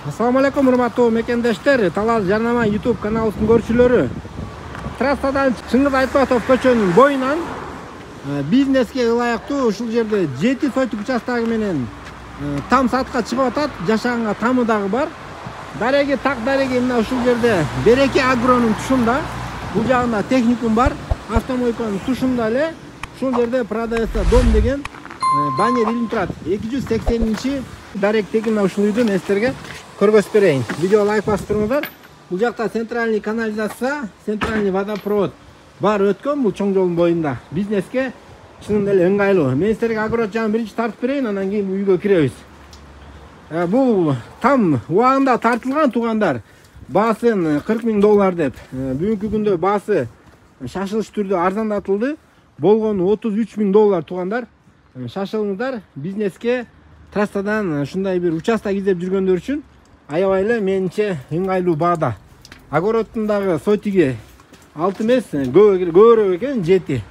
Assalamu alaikum урматтуу мекендештер, Талал Жарнама YouTube каналыбыздын көрүүчүлөрү. Трассадан Чыңгыз Айтматов көчөнүн боюнан бизнеске ылайыктуу ушул жерде 7 сойтук участогу менен там сатка чыгып атат. Жашаганга тамы дагы бар. Дареги так дареги мына ушул жерде Береке Агронун тушунда. Бул жагында техникум бар. Автомойканын тушунда эле ушул жерде продается дом деген баннер илинип турат. 280-чи даректеги мына ушул үйдү мен силерге көргөзүп берейин. Видео лайк басып туруңуздар. Бул жакта центральный канализация, центральный водопровод бар өткөн бул чоң жолдун боюнда. Бизнеске чынында эле ыңгайлуу. Мен силерге огород жагын биринчи тартып берейин, анан кийин үйгө киребиз. Бул там убагында тартылган туугандар. Баасын $40,000 деп. Бүгүнкү күндө баасы шашылыш түрдө арзандатылды. Болгону $33,000 туугандар. Шашылыңыздар. Бизнеске трассадан ушундай бир участок издеп жүргөндөр үчүн аябай эле менимче ыңгайлуу баада. Огороддун дагы сойтиги 6 эмес, көбүрөөк экен 7.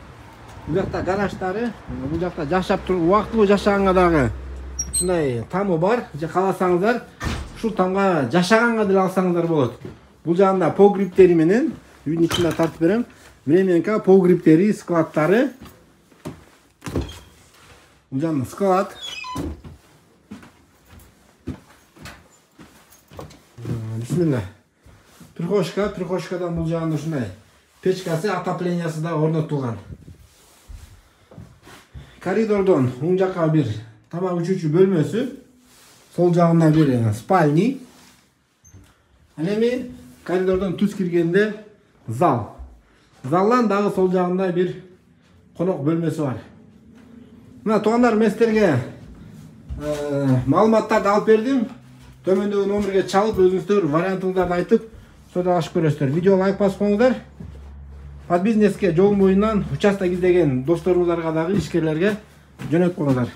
Бул жакта гараждары, бул жакта жашап туруп убактылуу жашаганга дагы ушундай тамы бар. Же кааласаңыздар ушул тамга жашаганга деле алсаңыздар болот. Бул жагында погрептери менен үйдүн ичинде тартып берем. Временка погрептери, складдары. Бул жагында склад. Бисмилла. Трухошкадан бул жагында ушундай печкасы, отоплениясы да орнотулган. Коридордон оң жакка бир тамак ичүүчү бөлмөсү, сол жагында бир спальни. Ал эми коридордон түз киргенде зал. Залдан дагы сол жагында бир конок бөлмөсү бар. Мына туугандар, мен силерге маалыматтарды алып бердим. Төмөндөгү номерге чалып өзүңүздөр вариантыңыздарды айтып содалашып көрөсүздөр. Видео лайк басып коюңуздар. Под бизнеске жолдун боюнан участок издеген досторуңуздарга дагы ишкерлерге жөнөтүп коюңуздар.